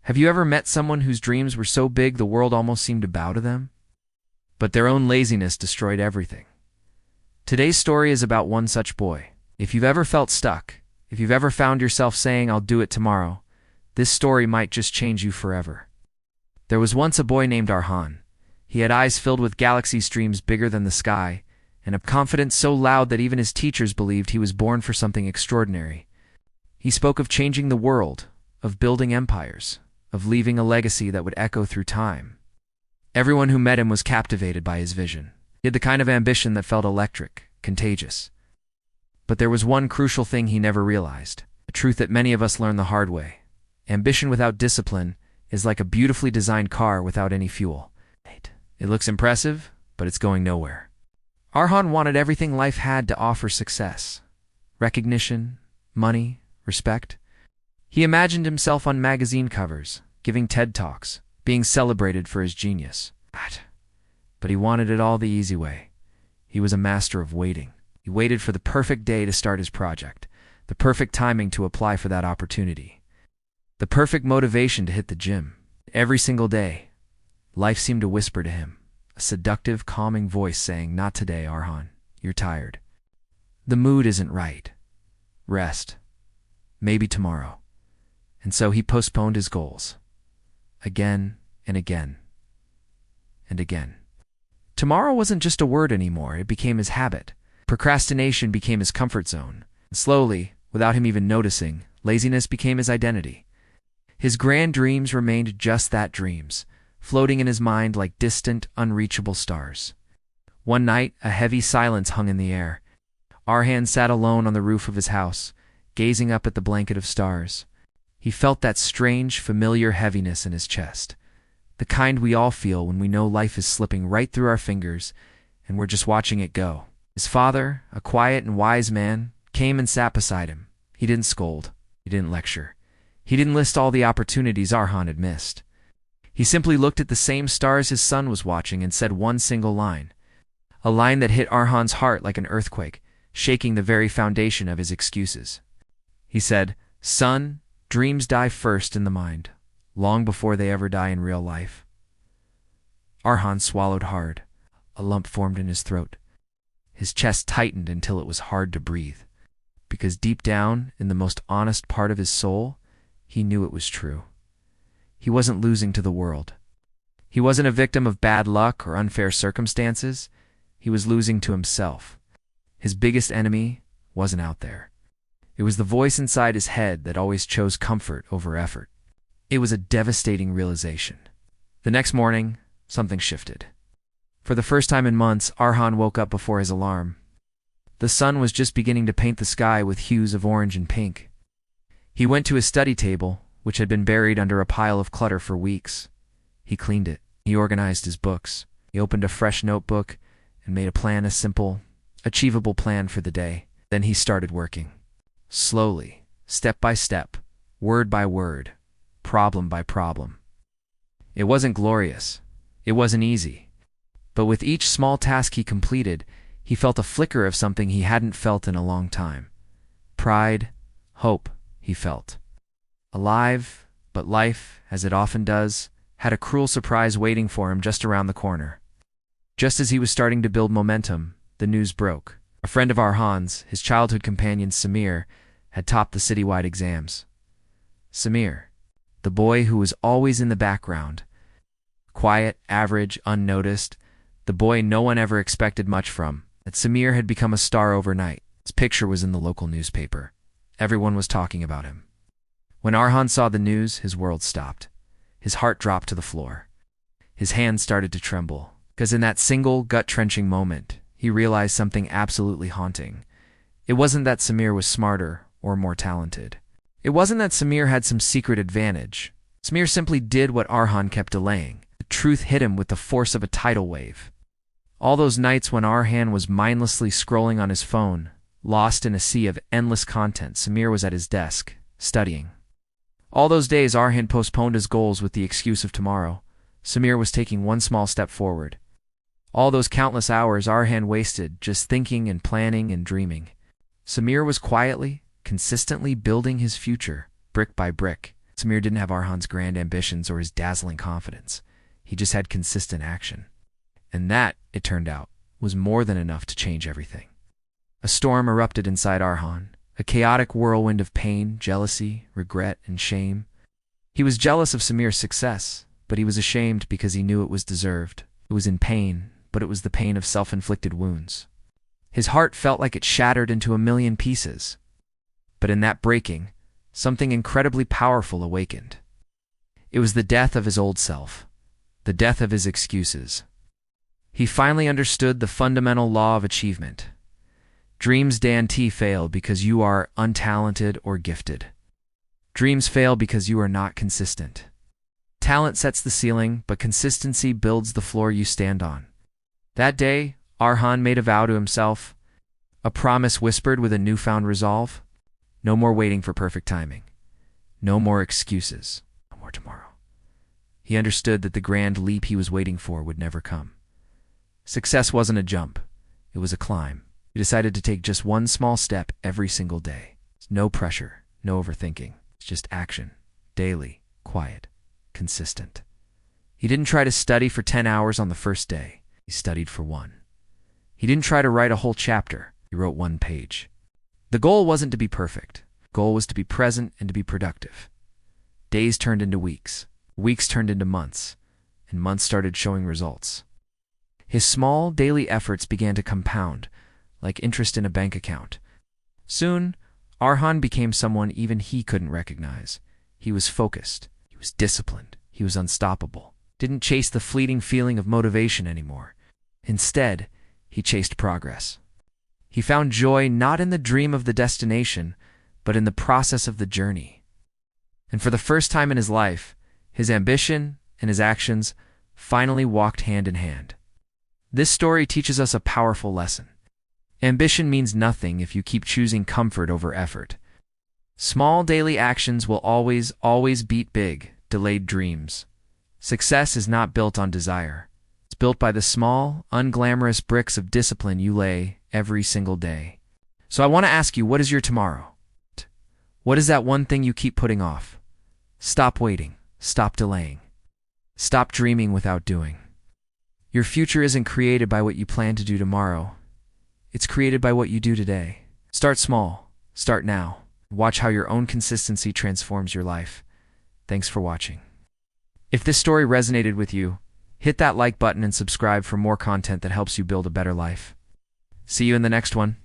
Have you ever met someone whose dreams were so big the world almost seemed to bow to them? But their own laziness destroyed everything. Today's story is about one such boy. If you've ever felt stuck, if you've ever found yourself saying, "I'll do it tomorrow," this story might just change you forever. There was once a boy named Arhan. He had eyes filled with galaxy streams bigger than the sky, and a confidence so loud that even his teachers believed he was born for something extraordinary. He spoke of changing the world, of building empires, of leaving a legacy that would echo through time. Everyone who met him was captivated by his vision. He had the kind of ambition that felt electric, contagious. But there was one crucial thing he never realized, a truth that many of us learn the hard way. Ambition without discipline is like a beautifully designed car without any fuel. It looks impressive, but it's going nowhere. Arhan wanted everything life had to offer: success, recognition, money, respect. He imagined himself on magazine covers, giving TED Talks, being celebrated for his genius. But he wanted it all the easy way. He was a master of waiting. He waited for the perfect day to start his project, the perfect timing to apply for that opportunity, the perfect motivation to hit the gym. Every single day, life seemed to whisper to him, a seductive, calming voice saying, "Not today, Arhan. You're tired. The mood isn't right. Rest. Maybe tomorrow." And so he postponed his goals. Again and again and again. Tomorrow wasn't just a word anymore, it became his habit. Procrastination became his comfort zone. And slowly, without him even noticing, laziness became his identity. His grand dreams remained just that, dreams, floating in his mind like distant, unreachable stars. One night, a heavy silence hung in the air. Arhan sat alone on the roof of his house, gazing up at the blanket of stars. He felt that strange, familiar heaviness in his chest, the kind we all feel when we know life is slipping right through our fingers and we're just watching it go. His father, a quiet and wise man, came and sat beside him. He didn't scold. He didn't lecture. He didn't list all the opportunities Arhan had missed. He simply looked at the same stars his son was watching and said one single line, a line that hit Arhan's heart like an earthquake, shaking the very foundation of his excuses. He said, "Son, dreams die first in the mind, long before they ever die in real life." Arhan swallowed hard. A lump formed in his throat. His chest tightened until it was hard to breathe, because deep down, in the most honest part of his soul, he knew it was true. He wasn't losing to the world. He wasn't a victim of bad luck or unfair circumstances. He was losing to himself. His biggest enemy wasn't out there. It was the voice inside his head that always chose comfort over effort. It was a devastating realization. The next morning, something shifted. For the first time in months, Arhan woke up before his alarm. The sun was just beginning to paint the sky with hues of orange and pink. He went to his study table, which had been buried under a pile of clutter for weeks. He cleaned it. He organized his books. He opened a fresh notebook and made a plan, a simple, achievable plan for the day. Then he started working. Slowly, step by step, word by word, problem by problem. It wasn't glorious. It wasn't easy. But with each small task he completed, he felt a flicker of something he hadn't felt in a long time. Pride, hope, he felt. Alive, but life, as it often does, had a cruel surprise waiting for him just around the corner. Just as he was starting to build momentum, the news broke. A friend of Arhan's, his childhood companion Samir, had topped the citywide exams. Samir, the boy who was always in the background, quiet, average, unnoticed, the boy no one ever expected much from, that Samir had become a star overnight. His picture was in the local newspaper. Everyone was talking about him. When Arhan saw the news, his world stopped. His heart dropped to the floor. His hands started to tremble, because in that single, gut-wrenching moment, he realized something absolutely haunting. It wasn't that Samir was smarter or more talented. It wasn't that Samir had some secret advantage. Samir simply did what Arhan kept delaying. The truth hit him with the force of a tidal wave. All those nights when Arhan was mindlessly scrolling on his phone, lost in a sea of endless content, Samir was at his desk, studying. All those days Arhan postponed his goals with the excuse of tomorrow. Samir was taking one small step forward. All those countless hours Arhan wasted just thinking and planning and dreaming. Samir was quietly, consistently building his future, brick by brick. Samir didn't have Arhan's grand ambitions or his dazzling confidence. He just had consistent action. And that, it turned out, was more than enough to change everything. A storm erupted inside Arhan, a chaotic whirlwind of pain, jealousy, regret, and shame. He was jealous of Samir's success, but he was ashamed because he knew it was deserved. It was in pain, but it was the pain of self-inflicted wounds. His heart felt like it shattered into a million pieces. But in that breaking, something incredibly powerful awakened. It was the death of his old self, the death of his excuses. He finally understood the fundamental law of achievement. Dreams don't fail because you are untalented or gifted. Dreams fail because you are not consistent. Talent sets the ceiling, but consistency builds the floor you stand on. That day, Arhan made a vow to himself, a promise whispered with a newfound resolve. No more waiting for perfect timing. No more excuses. No more tomorrow. He understood that the grand leap he was waiting for would never come. Success wasn't a jump. It was a climb. He decided to take just one small step every single day. No pressure, no overthinking. It's just action. Daily, quiet, consistent. He didn't try to study for 10 hours on the first day. He studied for one. He didn't try to write a whole chapter. He wrote one page. The goal wasn't to be perfect. The goal was to be present and to be productive. Days turned into weeks. Weeks turned into months. And months started showing results. His small, daily efforts began to compound, like interest in a bank account. Soon, Arhan became someone even he couldn't recognize. He was focused. He was disciplined. He was unstoppable. Didn't chase the fleeting feeling of motivation anymore. Instead, he chased progress. He found joy not in the dream of the destination, but in the process of the journey. And for the first time in his life, his ambition and his actions finally walked hand in hand. This story teaches us a powerful lesson. Ambition means nothing if you keep choosing comfort over effort. Small daily actions will always beat big, delayed dreams. Success is not built on desire. It's built by the small, unglamorous bricks of discipline you lay every single day. So I want to ask you, what is your tomorrow? What is that one thing you keep putting off? Stop waiting. Stop delaying. Stop dreaming without doing. Your future isn't created by what you plan to do tomorrow. It's created by what you do today. Start small. Start now. Watch how your own consistency transforms your life. Thanks for watching. If this story resonated with you, hit that like button and subscribe for more content that helps you build a better life. See you in the next one.